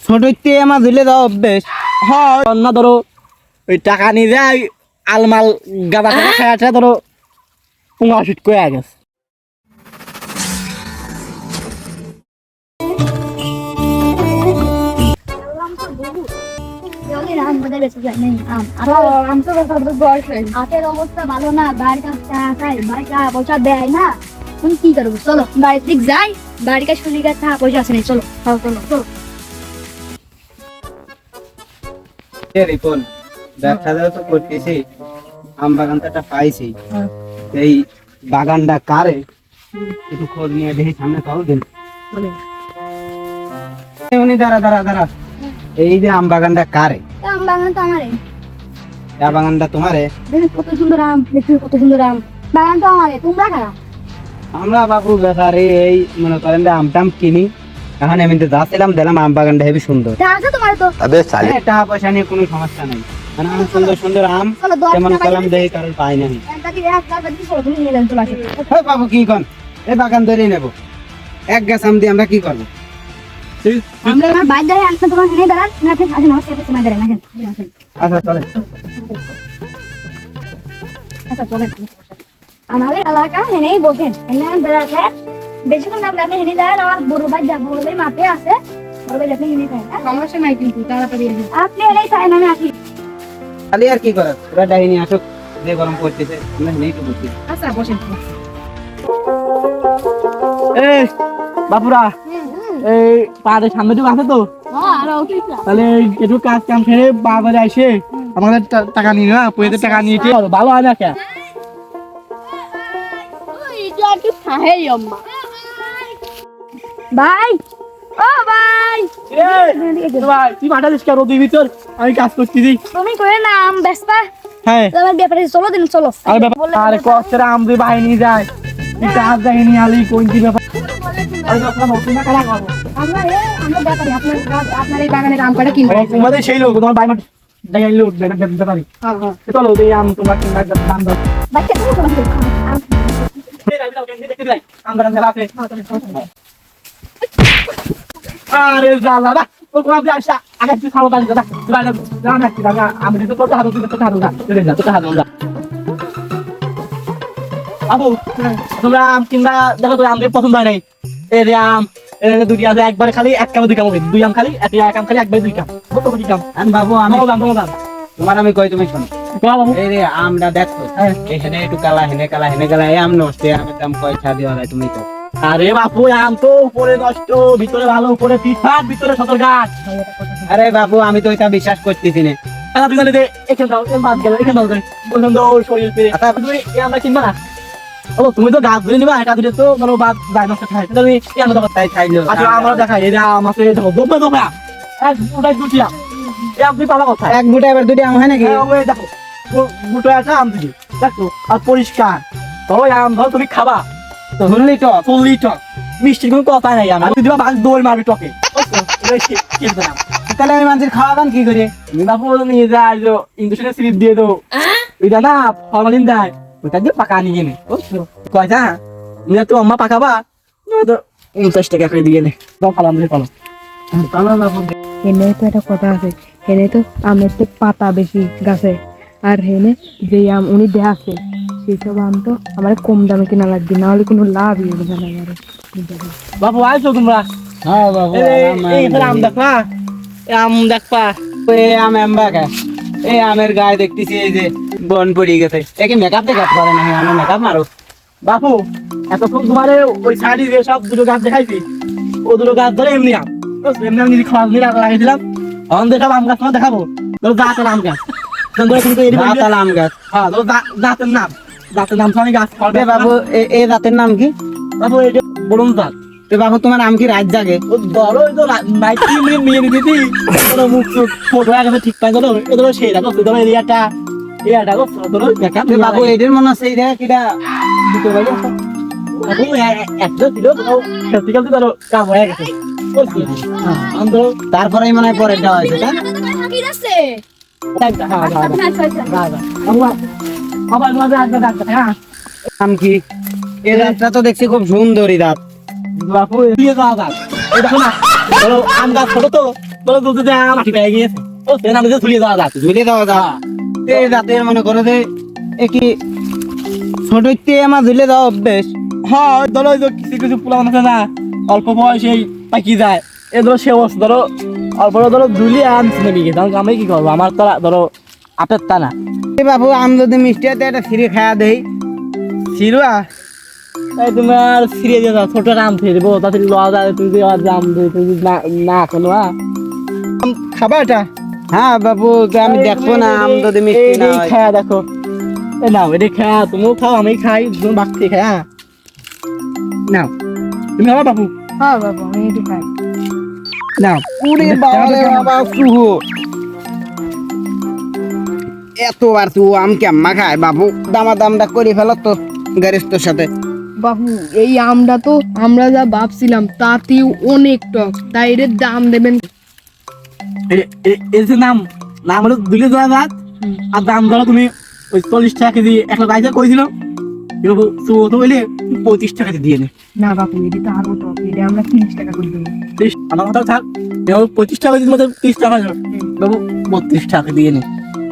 ছোটতে আমার দিলে দাও অভ্যেস হয় না। ধরো ওই টাকা নিয়ে যায় আলমাল গাদা টাকা খায় আছে, ধরো 15 করে গেছে। অবস্থা ভালো না, বাড়ির কাছে খাই, বাড়িটা পয়সা দেয় না, তুমি কি করবো? চলো বাড়ির দিক যাই, বাড়ির কাছে শুনি গেছে পয়সা আছে না, চলো চলো চলো। ব্যবসা তো করতেছি, আম বাগানটা পাইছি, এই বাগানটা কারে একটু খোঁজ নিয়ে দেখি, সামনে পাবো দিন। দাঁড়া দাঁড়া দাঁড়া, এই যে আম বাগানটা কারে? আম বাগান তো আমারে। এই বাগানটা তোমারে? দেখুন কত সুন্দর আম, দেখুন কত সুন্দর আম, বাগান তো আমারে, তোমরা কারা? আমরা বাবু বেচারে এই মনে করেন যে আমটাম কিনি, এখন এমনিতে যাচ্ছিলাম, দিলাম আম বাগানটা হেবি সুন্দর। তোমার তো টাকা পয়সা নিয়ে কোনো সমস্যা নেই, মানে আমি সুন্দর সুন্দর আম যেমন কলাম দেখি কারোর পাই না। বাবু কি কন, এই বাগান ধরে নেবো, এক গাছ আম দিয়ে আমরা কি করবো? আমাদের এলাকা হেনেই বসেন, বেশিক্ষণ আপনাকে হেনে দেন। আমার বড় ভাই বড় ভাই মাঠে আছে, বড় ভাই আপনি হেনে খান, সমস্যা নাই, কিন্তু তাড়াতাড়ি আপনি এনেই খান, আমি আসি। খালি আর কি করার, ওরা ডাইনি আসুক, যে গরম করতেছে আমরা হেনেই তো বসছি। আচ্ছা বসেন। এই বাপুরা, এই পাড়ের সামনে তো আছে তো, তাহলে একটু কাজ কাম ফেলে বাজারে আসে আমাদের টাকা নিয়ে না, পয়সা টাকা নিয়েছে ভালো হয় না কে? ভাই ও ভাই, তুই মাঠা দিস কেন দুই ভিতর? আমি কাজ করতেছি। তুমি করে না আম বেচবা? হ্যাঁ তোমার ব্যাপারে চলো দিন, চলো। আরে কষ্টের আম দুই ভাই নিয়ে যায়, তুই কাজ যাইনি আলি কোন কি ব্যাপার? আমরা ব্যাপারে আপনার এই বাগানের আম কটা কিনবো। তোমাদের সেই লোক, তোমার বাইমা দেখাই লোক ব্যাপারই। চলো এই আম তোমার কিনবার দাম দাও। বাচ্চা তুমি চলো আম। আরে জালা না, ও কোন আপনি আসা আগে তুই খাবো বাড়ি দাদা, জানা কি দাদা, আমি তো তোর হাতে তোর হাতে না, চলে যা তোর হাতে না। আবু তোমরা আম কিনবা, দেখো তো আম পছন্দ হয় নাই, এই যে আম দুটি আছে, একবার খালি এক কামে দুই কাম হবে, দুই আম খালি এক আম খালি একবার দুই কাম, কত কোটি কাম। আমি বাবু আমি তোমার আমি কই, তুমি শোনো, এই রে আমটা দেখো, এখানে একটু কালা, হেনে কালা, হেনে কালা, এই আম নষ্ট, আমের দাম পয়সা দেওয়া যায় তুমি তো। আরে বাপু আম তো উপরে নষ্ট, ভিতরে ভালো, উপরে ফিটফাট, ভিতরে সতর গাছ। আরে বাপু আমি তো এটা বিশ্বাস করতেছি না। এখানে দাও, বাদ গেল, এখানে দাও, বললাম তো শরীর পেয়ে তুমি আমরা কিনবা না। ও তুমি তো গাছ ধরে নিবা, এটা ধরে তো মানে বাদ যায় নষ্ট খাই, তুমি কেন দাও তাই খাইলো? আচ্ছা আমরা দেখাই, এই আম আছে দেখো, দোবে দোবে এক মুঠাই দুটি আম, এই আম তুই পাবা কথা, এক মুঠা এবার দুটি আম হয় নাকি? দেখো মুঠো একটা আম দিবি, দেখো আর পরিষ্কার, ধরো আম ধরো তুমি খাবা, ধরলি টক চল্লি টক, মিষ্টির কোনো কথা নাই, আমি দিবা বাস দৌড় মারবি টকে। তাহলে আমি মানুষের খাওয়াবান কি করে? বাপু নিয়ে যায় ইন্ডাস্ট্রিয়াল স্লিপ দিয়ে তো ওইটা না ফরমালিন দেয়, ওইটা দিয়ে পাকা নিয়ে নে কয়টা তো আম্মা পাকাবা তো 50 টাকা করে দিয়ে নে, ফালাম দিয়ে ফলো। হেনে তো একটা কথা আছে, হেনে তো আমের তো পাতা বেশি গাছে, আর হেনে যে আম উনি দেখাচ্ছে সেসব আম তো আমার কম দামে কিনা লাগবে, না হলে কোনো লাভই হবে না আমার। বাবু আইছো তোমরা? হ্যাঁ বাবু এই আম দেখবা, আম দেখবা, এই আম এমবাকা, এই আমের গায়ে দেখতেছি এই যে বন পড়ে গেছে, একে মেকআপ দেখাতে পারে না, আমি মেকআপ মারো। বাপু এতক্ষণ তোমার ওই শাড়ি দিয়ে সব দুটো গাছ দেখাইছি, ও দুটো গাছ ধরে এমনি আম, এমনি আমি খাওয়া লাগিয়ে দিলাম, এখন দেখাবো আম গাছ তোমার দেখাবো, দাঁতের আম গাছ, আম গাছ, হ্যাঁ দাঁতের নাম, দাঁতের নাম তো আমি গাছ করবে। বাবু এই দাঁতের নাম কি? বাবু এই যে বলুন দাঁত। বাবু তোমার আম কি রাত জাগে? ও ধরো তো নাইট মিয়ে দিতি, মুখ ফটো আগে ঠিক পাই ধরো, এ ধরো সেই দেখো, ধরো এরিয়াটা দেখো ধরো দেখা। বাবু এদের মনে আছে এই দেখা কিটা দুটো বাড়ি আছে, বাবু একটা ছিল প্র্যাকটিক্যাল তো ধরো কাম হয়ে গেছে, তারপরে মনে হয় পরে দেওয়া হয়েছে। আম কি এই রাতটা তো দেখছি খুব সুন্দরী রাত, বাপু দিয়ে দাও দাঁত, এই দেখো না ধরো আম গাছ ছোট তো ধরো দুধে মাটি পেয়ে গিয়েছে ও তেন আমি ঝুলিয়ে দেওয়া যাচ্ছে ঝুলে দেওয়া যা এই রাতে মনে করো যে কি ছোটতে আমার ঝুলে দেওয়া অভ্যেস। হ্যাঁ ধরো ওই যে কিছু কিছু পোলা আছে না অল্প বয়সেই পাকি যায় এ ধরো সে অবস্থা ধরো অল্প ধরো ঝুলিয়ে আম চিনে নিয়ে গেছে আমি কি করবো আমার তো ধরো আপের তা না এ বাবু আম যদি মিষ্টি হতে একটা ফিরে খাওয়া দেই শিরুয়া তাই তুমি আর ফিরে দিয়ে যাও ছোট আম খেয়ে দেবো তাতে লওয়া যায় তুমি যদি আর জাম দিই তুমি যদি না কোনো খাবা এটা হ্যাঁ বাবু তো আমি দেখবো না আম যদি মিষ্টি না হয়। খায়া দেখো এই নাও এটা খায়া তুমিও খাও আমি খাই দুজন বাকি খাই হ্যাঁ নাও তুমি খাবা বাবু হ্যাঁ বাবু আমি একটু খাই। নাও ওরে বাবা রে বাবা সুহু এতবার তুই আম কেম্মা খায় বাবু দামাদামটা করে ফেলো তো গ্যারেজটার সাথে। বাবু এই আমটা তো আমরা যা ভাবছিলাম তাতেও অনেক টক, তাই এর দাম দেবেন। এই যে নাম নাম হলো দুলে দেওয়া ভাত আর দাম ধরো তুমি ওই 40 টাকা কেজি 1 লাখ আইসা কইছিল বাবু তো বলে 35 টাকা দিয়ে নে না বাবু এটা তো আরো টক, এটা আমরা 30 টাকা করে দেবো। 30 আমার কথা থাক বাবু 25 টাকা দিতে মধ্যে 30 টাকা বাবু 32 টাকা দিয়ে নে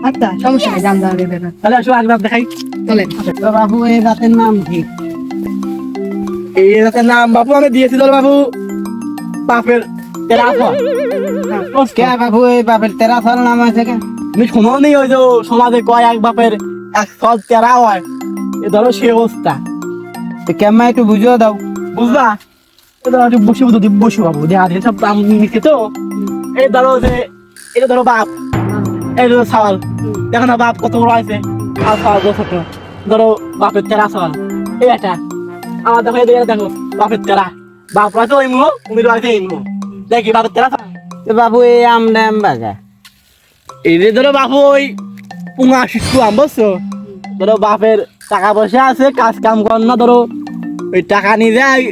আচ্ছা সমস্যা নেই, দাম দেওয়া দেবে না। তাহলে আসো আগে দেখাই চলেন। তো বাবু এই রাতের নাম কি? এই রাতের নাম বাবু আমি দিয়েছি ধর বাবু বাপের তেরাফা কে বাবু এই বাপের তেরা ফল নাম আছে কে? তুমি শোনো নি ওই যে সমাজে কয় এক বাপের এক ফল তেরা হয় এ ধরো সে অবস্থা তো কেম্মা একটু বুঝিয়ে দাও। বুঝলা এ ধরো একটু বসে বুঝো বসে বাবু দেখা দিয়ে সব দাম নিচ্ছে তো এই ধরো যে এটা ধরো বাপ এই ধরো সাওয়াল দেখো না বাপ কত বড় আছে আর সাওয়াল ছোট ধরো বাপের তেরা সাওয়াল এই একটা আমার দেখো এই দেখো বাপের তেরা বাপ রয়েছে ওই মুহ তুমি রয়েছে এই মুহ দেখি বাপের তেরা সাওয়াল তো বাবু এই আমটা আম বাগা এই যে ধরো বাপু ওই পুঙা শিশু আম বুঝছো ধরো বাপের টাকা পয়সা আছে কাজ কাম কর না ধরো ওই টাকা নিয়ে যায়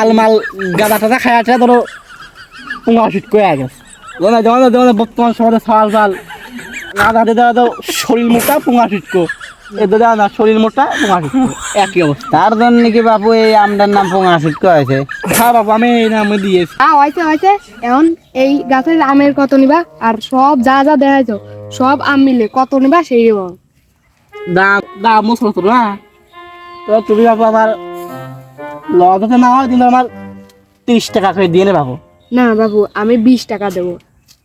আলমাল গাদা টাদা খায় আছে ধরো পুঙা শিট করে গেছে যেমন যেমন বর্তমান সমাজে সওয়াল ফাল গাদা দিয়ে দেওয়া তো শরীর মোটা পুঙা শিটকো এদের দেওয়া না শরীর মোটা পুঙা শিটকো একই অবস্থা তার জন্য কি বাবু এই আমটার নাম পোঙা সিটকো হয়েছে? হ্যাঁ বাবু আমি এই নামে দিয়েছি হয়েছে হয়েছে। এখন এই গাছের আমের কত নিবা আর সব যা যা দেখাইছো সব আম মিলে কত নিবা সেই বল। দাম দাম ছোট ছোট না তো তুমি বাবু আমার লজাতে না হয় কিন্তু আমার 30 টাকা করে দিয়ে নে বাবু না বাবু আমি 20 টাকা দেবো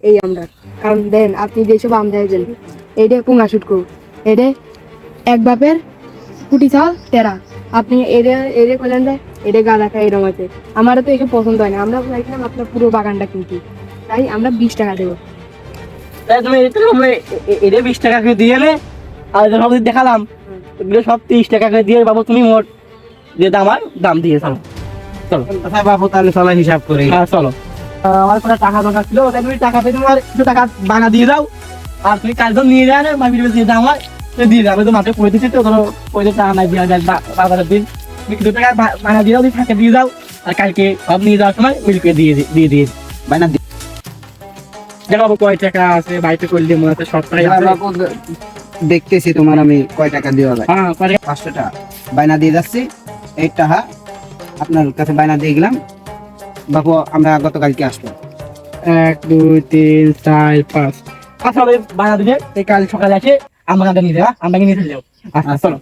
এই আমটার, কারণ দেন আপনি যেসব আম দেখেছেন এইটা পুঙ্গা শুট করুন, এটা এক বাপের কুটি চাল তেরা, আপনি এরে করলেন যে এটা গাঁদা খাই এরকম আছে। আমারও তো এসব পছন্দ হয় না, আমরা চাইছিলাম আপনার পুরো বাগানটা কিনতে, তাই আমরা 20 টাকা দেবো। তাই তুমি এটা 20 টাকা করে দিয়ে নে আর সব দেখালাম এগুলো সব 30 টাকা করে দিয়ে বাবু তুমি মোট যে দাম দিয়ে চলো চলো আচ্ছা বাবু তাহলে চলো হিসাব করি। হ্যাঁ চলো আমার কোনো টাকা দরকার ছিল তাই তুমি টাকা পেয়ে তোমার কিছু টাকা বানা দিয়ে দাও আর তুমি কালজন নিয়ে যাও না মাটি দিয়ে দাও আমার দিয়ে যাবে তো মাঠে পড়ে দিচ্ছি তো ধরো পয়সা টাকা নাই দিয়ে যায় বাজারের দিন তুমি কিছু টাকা বানা দিয়ে দাও তুমি থাকে দিয়ে দাও আর কালকে সব নিয়ে যাওয়ার সময় মিলকে দিয়ে বানা দেখো বাবু কয় টাকা আছে বাড়িতে করলে মনে হচ্ছে সব টাকাই আছে বাবু দেখতেছি তোমার আমি কয় টাকা দেওয়া যায়। হ্যাঁ পরে 500 টাকা বাইনা দিয়ে যাচ্ছি, এই টাকা আপনার কাছে বাইনা দিয়ে গেলাম। বাবু আমরা গতকালকে আসবো। 1 2 3 4 5 আচ্ছা বানা দিলে কাল সকালে আসে আমরা নিয়ে যাবো আমরা নিয়ে চলে যাবো আচ্ছা চলো